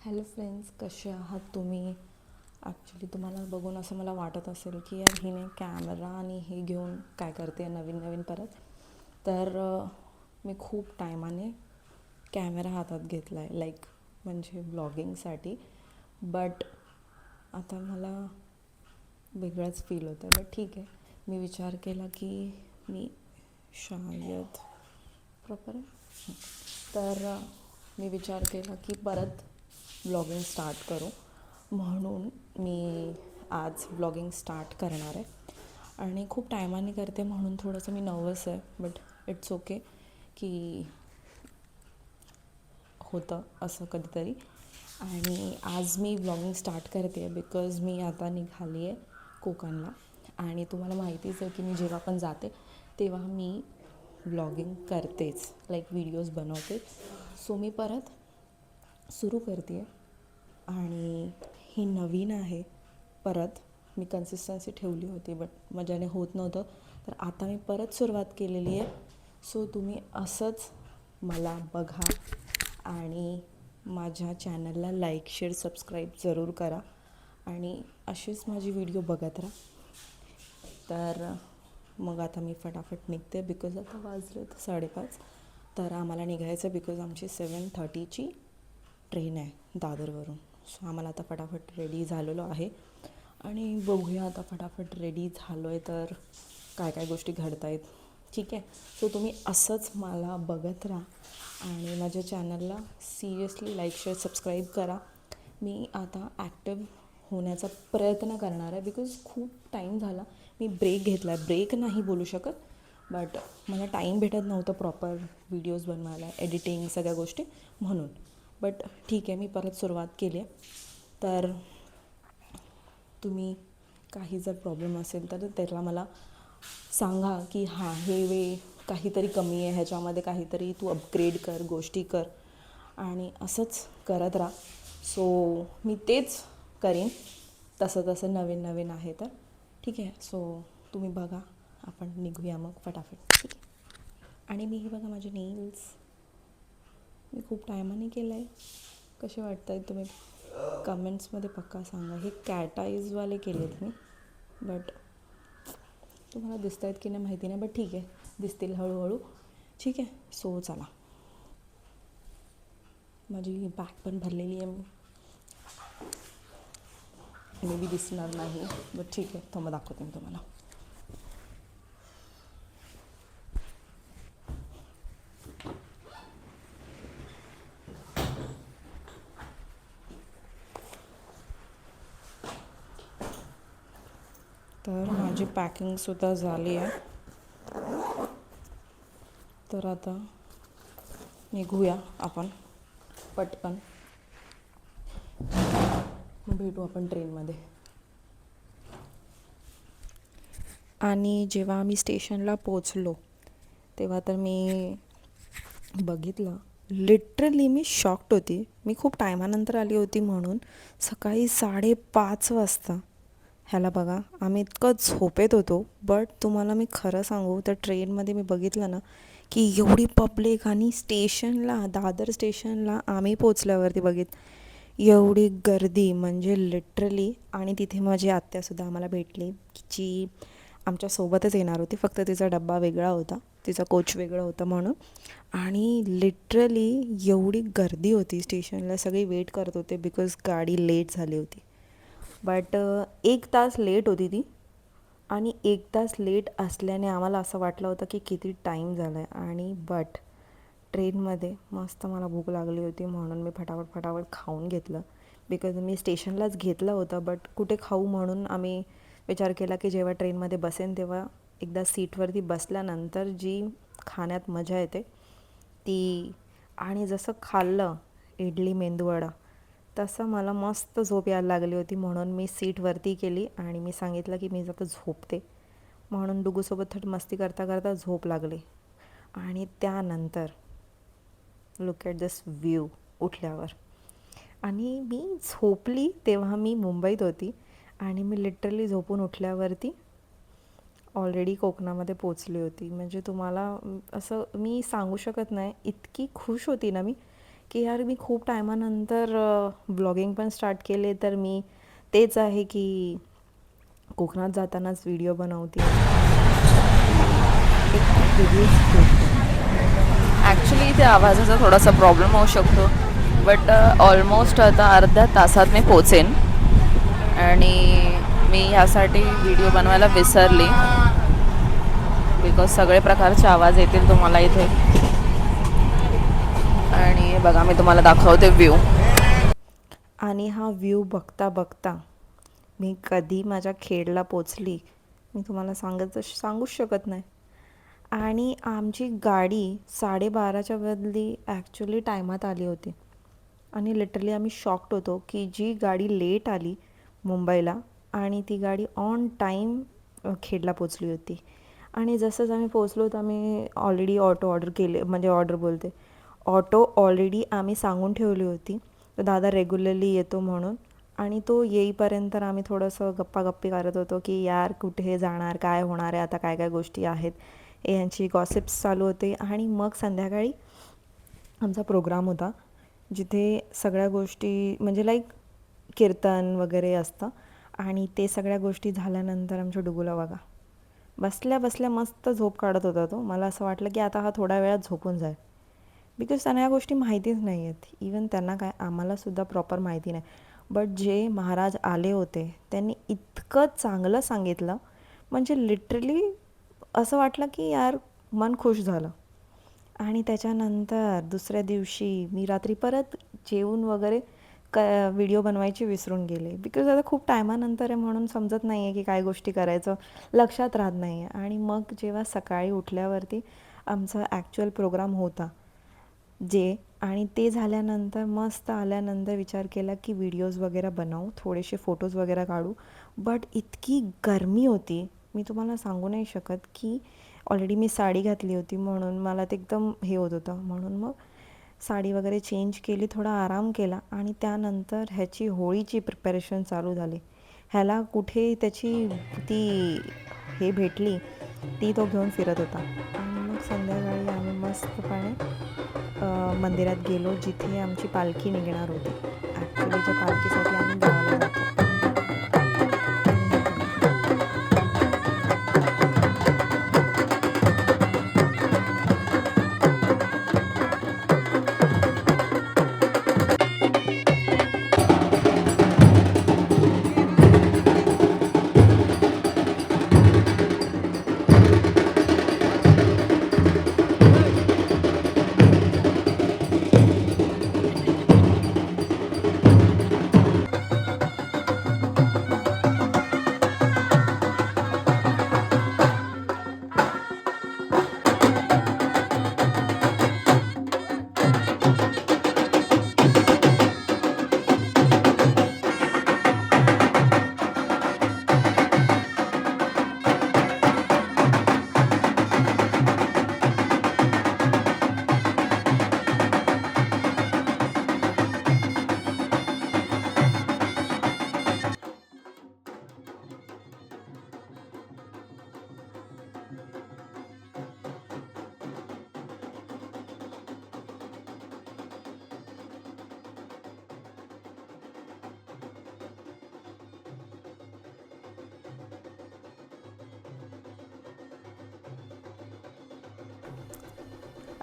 Hello friends, कसे आहात तुम्ही? ॲक्च्युली तुम्हाला बघून असं मला वाटत असेल की यार हिने कॅमेरा आणि हे घेऊन काय करते नवीन नवीन परत. तर मी खूप टायमाने कॅमेरा हातात घेतला आहे, लाईक म्हणजे ब्लॉगिंगसाठी. बट आता मला वेगळंच फील होतं आहे. बट ठीक आहे, मी विचार केला की मी शायद प्रॉपर आहे. तर मी विचार केला की परत ब्लॉगिंग स्टार्ट करू, म्हणून मी आज ब्लॉगिंग स्टार्ट करणार आहे. आणि खूप टायमाने करते म्हणून थोडंसं मी नर्वस आहे, बट इट्स ओके की होतं असं कधीतरी. आणि आज मी ब्लॉगिंग स्टार्ट करते आहे बिकॉज मी आता निघाली आहे कोकणला. आणि तुम्हाला माहितीच आहे की मी जेव्हा पण जाते तेव्हा मी ब्लॉगिंग करतेच, लाईक व्हिडिओज बनवते. सो मी परत सुरू करते आहे. आणि ही नवीन आहे. परत मी कन्सिस्टन्सी ठेवली होती बट माझ्याने होत नव्हतं, तर आता मी परत सुरुवात केलेली आहे. सो तुम्ही असंच मला बघा आणि माझ्या चॅनलला लाईक, शेअर, सबस्क्राईब जरूर करा आणि अशीच माझी व्हिडिओ बघत राहा. तर मग आता मी फटाफट निघते बिकॉज आता वाजले 5:30. तर आम्हाला निघायचं बिकॉज आमची 7:30ची ट्रेन आहे दादरवरून. सो आम्हाला आता फटाफट रेडी झालेलो आहे आणि बघूया आता फटाफट रेडी झालो आहे तर काय काय गोष्टी घडत आहेत. ठीक आहे, सो तुम्ही असंच मला बघत राहा आणि माझ्या चॅनलला सिरियसली लाईक, शेअर, सबस्क्राईब करा. मी आता ॲक्टिव्ह होण्याचा प्रयत्न करणार आहे बिकॉज खूप टाईम झाला मी ब्रेक घेतला आहे. ब्रेक नाही बोलू शकत, बट मला टाईम भेटत नव्हतं प्रॉपर व्हिडिओज बनवायला, एडिटिंग, सगळ्या गोष्टी म्हणून. बट ठीक आहे, मी परत सुरुवात केली आहे. तर तुम्ही काही जर प्रॉब्लेम असेल तर त्याला मला सांगा की हां हे वे काहीतरी कमी आहे, ह्याच्यामध्ये काहीतरी तू अपग्रेड कर, गोष्टी कर आणि असंच करत राहा. सो मी तेच करीन, तसं तसं नवीन नवीन आहे तर ठीक आहे. सो तुम्ही बघा, आपण निघूया मग फटाफट. ठीक आहे. आणि मी हे बघा माझे नेल्स मी खूप टायमाने केलं आहे. कसे वाटत आहेत तुम्ही कमेंट्समध्ये पक्का सांगा. हे कॅट आईजवाले केले आहेत मी, बट तुम्हाला दिसत आहेत की नाही माहिती नाही, बट ठीक आहे, दिसतील हळूहळू. ठीक आहे. सो चला, माझी बॅग पण भरलेली आहे. मे बी दिसणार नाही, बट ठीक आहे, थांबा दाखवते मी तुम्हाला. तर माझी पॅकिंगसुद्धा झाली आहे. तर आता निघूया आपण पटकन, भेटू आपण ट्रेनमध्ये. आणि जेव्हा आम्ही स्टेशनला पोचलो तेव्हा तर मी बघितलं, लिटरली मी शॉक्ड होती. मी खूप टायमानंतर आली होती म्हणून. सकाळी 5:30 वाजता. ह्याला बघा, आम्ही इतकं झोपेत होतो. बट तुम्हाला मी खरं सांगू तर ट्रेनमध्ये मी बघितलं ना की एवढी पब्लिक. आणि स्टेशनला, दादर स्टेशनला आम्ही पोचल्यावरती एवढी गर्दी म्हणजे लिटरली. आणि तिथे माझी आत्यासुद्धा आम्हाला भेटली, जी आमच्यासोबतच येणार होती, फक्त तिचा डब्बा वेगळा होता, तिचा कोच वेगळं होतं म्हणून. आणि लिटरली एवढी गर्दी होती स्टेशनला, सगळे वेट करत होते बिकॉज गाडी लेट झाली होती. बट 1 तास लेट होती ती. आणि 1 तास लेट असल्याने आम्हाला असं वाटलं होतं की किती टाईम झाला आहे. आणि बट ट्रेनमध्ये मस्त मला भूक लागली होती म्हणून मी फटाफट खाऊन घेतलं. बिकॉज मी स्टेशनलाच घेतलं होतं, बट कुठे खाऊ म्हणून आम्ही विचार केला की जेव्हा ट्रेनमध्ये बसेन तेव्हा एकदा सीटवरती बसल्यानंतर जी खाण्यात मजा येते ती. आणि जसं खाल्लं इडली मेंदूवडा, तसं मला मस्त झोप यायला लागली होती म्हणून मी सीटवरती केली आणि मी सांगितलं की मी आता झोपते. म्हणून डुगूसोबत थोडी मस्ती करता करता झोप लागली. आणि त्यानंतर लुक ॲट दिस व्ह्यू उठल्यावर. आणि मी झोपली तेव्हा मी मुंबईत होती आणि मी लिटरली झोपून उठल्यावरती ऑलरेडी कोकणामध्ये पोचली होती. म्हणजे तुम्हाला असं मी सांगू शकत नाही, इतकी खुश होती ना मी की यार मी खूप टायमानंतर ब्लॉगिंग पण स्टार्ट केले. तर मी तेच आहे की कोकणात जातानाच व्हिडिओ बनवते. एक वेगळीच गोष्ट. ॲक्च्युली त्या आवाजाचा थोडासा प्रॉब्लेम होऊ शकतो, बट ऑलमोस्ट आता अर्ध्या तासात मी पोचेन. आणि मी ह्यासाठी व्हिडिओ बनवायला विसरली, बिकॉज सगळे प्रकारचे आवाज येतील तुम्हाला इथे. आणि बघा मी तुम्हाला दाखवते व्ह्यू. आणि हा व्ह्यू बघता बघता मी कधी माझ्या खेडला पोचली मी तुम्हाला सांगूच शकत नाही. आणि आमची गाडी 12:30च्या बदली ॲक्च्युली टायमात आली होती. आणि लिटरली आम्ही शॉक्ड होतो की जी गाडी लेट आली मुंबईला आणि ती गाडी ऑन टाईम खेडला पोचली होती. आणि जसंच आम्ही पोचलो तर आम्ही ऑलरेडी ऑटो ऑर्डर केले, म्हणजे ऑटो ऑलरेडी आम्ही सांगून ठेवली होती. तर दादा रेग्युलरली येतो म्हणून. आणि तो येईपर्यंत आम्ही थोडंसं गप्पागप्पी करत होतो की यार कुठे जाणार, काय होणार आहे आता, काय काय गोष्टी आहेत यांची गॉसिप्स चालू होते. आणि मग संध्याकाळी आमचा प्रोग्राम होता जिथे सगळ्या गोष्टी म्हणजे लाईक कीर्तन वगैरे असतं. आणि ते सगळ्या गोष्टी झाल्यानंतर आमच्या डुगूला बघा बसल्या बसल्या मस्त झोप काढत होता तो. मला असं वाटलं की आता हा थोड्या वेळात झोपून जाईल, बिकॉज त्यांना या गोष्टी माहितीच नाही आहेत. इवन त्यांना काय, आम्हालासुद्धा प्रॉपर माहिती नाही. बट जे महाराज आले होते त्यांनी इतकं चांगलं सांगितलं, म्हणजे लिटरली असं वाटलं की यार मन खुश झालं. आणि त्याच्यानंतर दुसऱ्या दिवशी मी रात्री परत जेवून वगैरे व्हिडिओ बनवायची विसरून गेले, बिकॉज आता खूप टायमानंतर आहे म्हणून समजत नाही आहे की काय गोष्टी करायचं, लक्षात राहत नाही आहे. आणि मग जेव्हा सकाळी उठल्यावरती आमचा ॲक्च्युअल प्रोग्राम होता आणि ते झाल्यानंतर मस्त आल्यानंतर विचार केला की व्हिडिओज वगैरे बनवू, थोडेसे फोटोज वगैरे काढू. बट इतकी गरमी होती मी तुम्हाला सांगू नाही शकत की ऑलरेडी मी साडी घातली होती म्हणून मला ते एकदम हे होत होतं. म्हणून मग साडी वगैरे चेंज केली, थोडा आराम केला. आणि त्यानंतर ह्याची होळीची प्रिपरेशन चालू झाली. ह्याला कुठे त्याची ती हे भेटली ती तो घेऊन फिरत होता. आणि मग संध्याकाळी आम्ही मस्तपणे मंदिरात गेलो जिथे आमची पालखी निघणार होती. ॲक्च्युली ज्या पालखीसाठी आम्ही गावाला जातो.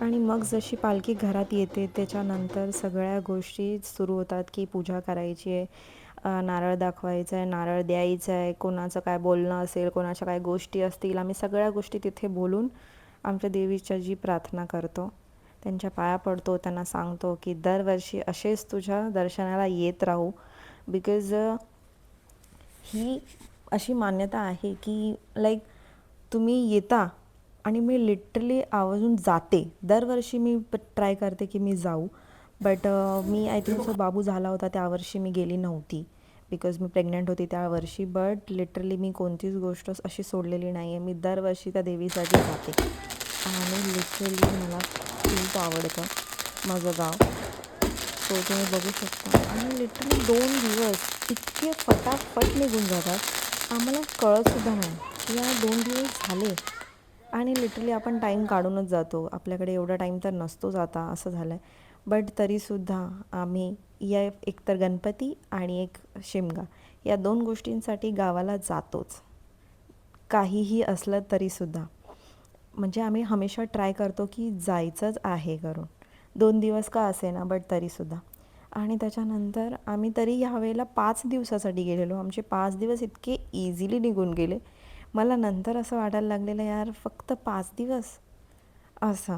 आणि मग जशी पालखी घरात येते त्याच्यानंतर सगळ्या गोष्टी सुरू होतात की पूजा करायची आहे, नारळ दाखवायचा आहे, नारळ द्यायचा आहे, कोणाचं काय बोलणं असेल, कोणाच्या काय गोष्टी असतील, आम्ही सगळ्या गोष्टी तिथे बोलून आमच्या देवीच्या जी प्रार्थना करतो, त्यांच्या पाया पडतो, त्यांना सांगतो की दरवर्षी असेच तुझ्या दर्शनाला येत राहू. बिकॉज ही अशी मान्यता आहे की लाईक तुम्ही येता आणि मी लिटरली आवर्जून जाते. दरवर्षी मी ट्राय करते की मी जाऊ. बट मी आय थिंक सो बाबू झाला होता त्यावर्षी मी गेली नव्हती, बिकॉज मी प्रेग्नंट होती त्यावर्षी. बट लिटरली मी कोणतीच गोष्ट अशी सोडलेली नाही आहे. मी दरवर्षी त्या देवीसाठी जाते. आणि लिटरली मला खूप आवडतं माझं गाव, तो तुम्ही बघू शकता. आणि लिटरली 2 दिवस इतके फटाफट निघून जातात, आम्हाला कळतसुद्धा नाही की या 2 दिवस झाले. आणि लिटरली आपण टाईम काढूनच जातो, आपल्याकडे एवढा टाईम तर नसतो जाता असं झालं आहे. बट तरीसुद्धा आम्ही या एकतर गणपती आणि एक शिमगा या 2 गोष्टींसाठी गावाला जातोच. काहीही असलं तरीसुद्धा. म्हणजे आम्ही हमेशा ट्राय करतो की जायचंच आहे करून. 2 दिवस का असेना बट तरीसुद्धा. आणि त्याच्यानंतर आम्ही तरी ह्यावेळेला 5 दिवसासाठी गेलेलो. आमचे 5 दिवस इतके इझिली निघून गेले. मला नंतर असं वाटायला लागलेलं यार फक्त 5 दिवस असं.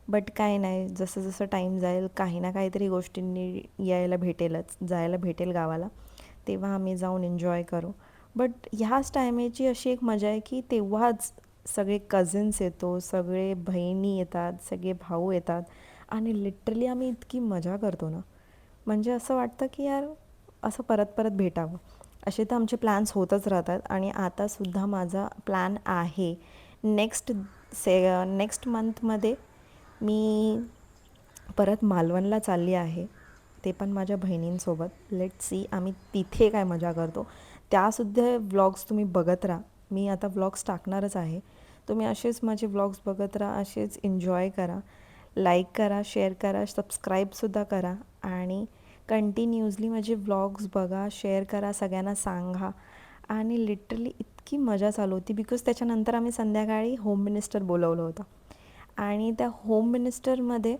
बट काय नाही, जसं जसं टाईम जाईल काही ना काहीतरी गोष्टींनी यायला भेटेलच, जायला भेटेल गावाला. तेव्हा आम्ही जाऊन एन्जॉय करू. बट ह्याच टायमेची अशी एक मजा आहे की तेव्हाच सगळे कझिन्स येतो, सगळे बहिणी येतात, सगळे भाऊ येतात आणि लिटरली आम्ही इतकी मजा करतो ना, म्हणजे असं वाटतं की यार असं परत परत भेटावं. असे तर आमचे प्लॅन्स होतच राहतात आणि आतासुद्धा माझा प्लॅन आहे नेक्स्ट मंथमध्ये मी परत मालवणला चालली आहे, ते पण माझ्या बहिणींसोबत. लेट सी आम्ही तिथे काय मजा करतो. त्यासुद्धा व्लॉग्स तुम्ही बघत राहा. मी आता व्लॉग्स टाकणारच आहे. तुम्ही असेच माझे व्लॉग्स बघत राहा, असेच एन्जॉय करा, लाईक करा, शेअर करा, सबस्क्राईबसुद्धा करा आणि कंटिन्युअसली माझे व्लॉग्स बघा, शेअर करा, सगळ्यांना सांगा. आणि लिटरली इतकी मजा चालू होती बिकॉज त्याच्यानंतर आम्ही संध्याकाळी होम मिनिस्टर बोलवलं होतं आणि त्या होम मिनिस्टरमध्ये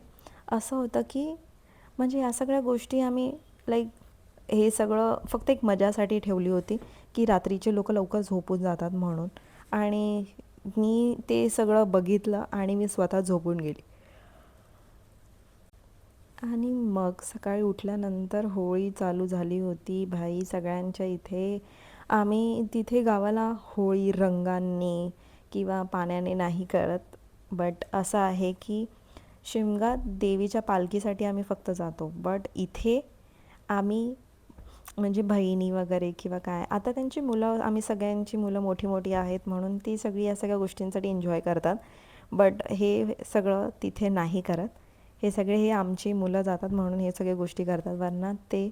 असं होतं की म्हणजे या सगळ्या गोष्टी आम्ही लाईक हे सगळं फक्त एक मजासाठी ठेवली होती की रात्रीचे लोक लवकर झोपून जातात म्हणून. आणि मी ते सगळं बघितलं आणि मी स्वतः झोपून गेली. आणि मग सकाळी उठल्यानंतर होळी चालू झाली होती भाई सगळ्यांच्या इथे. आम्ही तिथे गावाला होळी रंगांनी किंवा पाण्याने नाही करत, बट असं आहे की शिमगा देवीच्या पालखीसाठी आम्ही फक्त जातो. बट इथे आम्ही म्हणजे बहिणी वगैरे किंवा काय, आता त्यांची मुलं, आम्ही सगळ्यांची मुलं मोठी मोठी आहेत म्हणून ती सगळी या सगळ्या गोष्टींसाठी एन्जॉय करतात. बट हे सगळं तिथे नाही करत. हे सगळे हे आमची मुलं जातात म्हणून हे सगळे गोष्टी करतात, वरना ते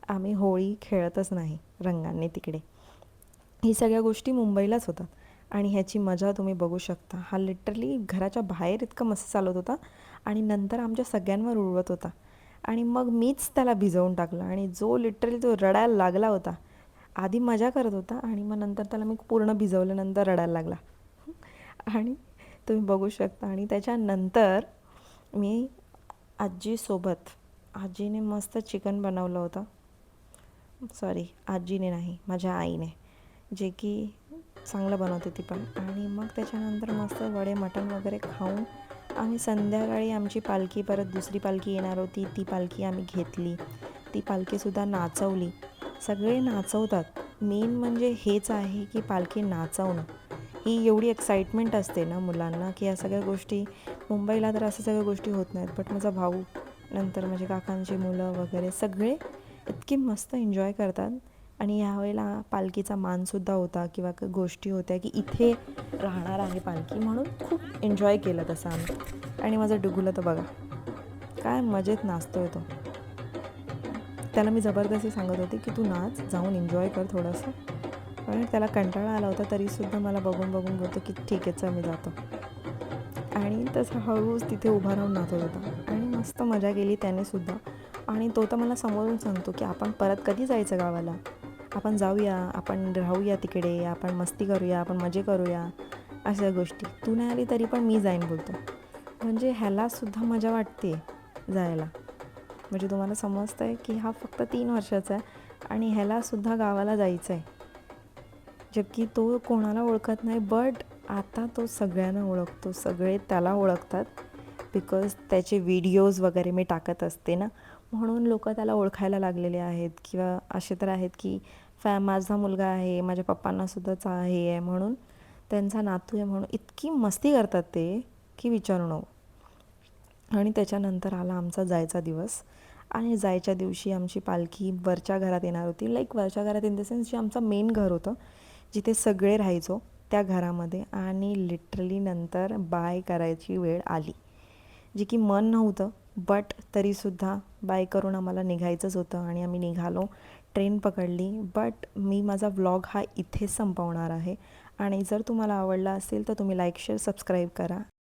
आम्ही होळी खेळतच नाही रंगांनी तिकडे. ही सगळ्या गोष्टी मुंबईलाच होतात आणि ह्याची मजा तुम्ही बघू शकता. हा लिटरली घराच्या बाहेर इतका मस्त चालत होता आणि नंतर आमच्या सगळ्यांवर उडवत होता आणि मग मीच त्याला भिजवून टाकलं आणि जो लिटरली तो रडायला लागला होता. आधी मजा करत होता आणि मग नंतर त्याला मी पूर्ण भिजवल्यानंतर रडायला लागला आणि तुम्ही बघू शकता. आणि त्याच्यानंतर मी आजीसोबत, आजीने मस्त चिकन बनवलं होतं. सॉरी, आजीने नाही, माझ्या आईने, जे की चांगलं बनवते ती पण. आणि मग त्याच्यानंतर मस्त वडे मटण वगैरे खाऊन आम्ही संध्याकाळी आमची पालखी, परत दुसरी पालखी येणार होती, ती पालखी आम्ही घेतली. ती पालखीसुद्धा नाचवली. सगळे नाचवतात. मेन म्हणजे हेच आहे की पालखी नाचवणं, ही एवढी एक्साइटमेंट असते ना मुलांना की या सगळ्या गोष्टी मुंबईला तर असं सगळ्या गोष्टी होत नाहीत. बट माझा भाऊ, नंतर माझे काकांची मुलं वगैरे सगळे इतकी मस्त एन्जॉय करतात. आणि ह्यावेळेला पालखीचा मानसुद्धा होता किंवा गोष्टी होत्या की इथे राहणार आहे पालखी म्हणून खूप एन्जॉय केलं तसं आम्ही. आणि माझं डुगुलं तर बघा काय मजेत नाचतोय तो. त्याला मी जबरदस्ती सांगत होते की तू नाच, जाऊन एन्जॉय कर थोडंसं, पण त्याला कंटाळा आला होता तरीसुद्धा मला बघून बघून बोलतो की ठीक आहे चल मी जातो. आणि तसं हळूच तिथे उभा राहून नाचत होता आणि मस्त मजा केली त्यानेसुद्धा. आणि तो तर मला समोरून सांगतो की आपण परत कधी जायचं गावाला, आपण जाऊया, आपण राहूया तिकडे, आपण मस्ती करूया, आपण मजे करूया, अशा गोष्टी. तू नाही आली तरी पण मी जाईन बोलतो. म्हणजे ह्यालासुद्धा मजा वाटते जायला. म्हणजे तुम्हाला समजतं आहे की हा फक्त 3 वर्षाचा आहे आणि ह्यालासुद्धा गावाला जायचं आहे. जबकी तो कोणाला ओळखत नाही, बट आता तो सगळ्यांना ओळखतो, सगळे त्याला ओळखतात बिकॉज त्याचे व्हिडिओज वगैरे मी टाकत असते ना, म्हणून लोक त्याला ओळखायला लागलेले आहेत. किंवा असे तर आहेत की माझा मुलगा आहे, माझ्या पप्पांनासुद्धाच हे आहे म्हणून, त्यांचा नातू आहे म्हणून इतकी मस्ती करतात ते की विचारू नको. आणि त्याच्यानंतर आला आमचा जायचा दिवस. आणि जायच्या दिवशी आमची पालखी वरच्या घरात येणार होती, लाईक वरच्या घरात इन द सेन्स जे आमचं मेन घर होतं जिथे सगळे राहायचो त्या घरामध्ये. आणि लिटरली नंतर बाय करायची वेळ आली, जी की मन नव्हतं, बट तरीसुद्धा बाय करून आम्हाला निघायचंच होतं आणि आम्ही निघालो, ट्रेन पकडली. बट मी माझा व्लॉग हा इथेच संपवणार आहे. आणि जर तुम्हाला आवडला असेल तर तुम्ही लाईक, शेअर, सबस्क्राईब करा.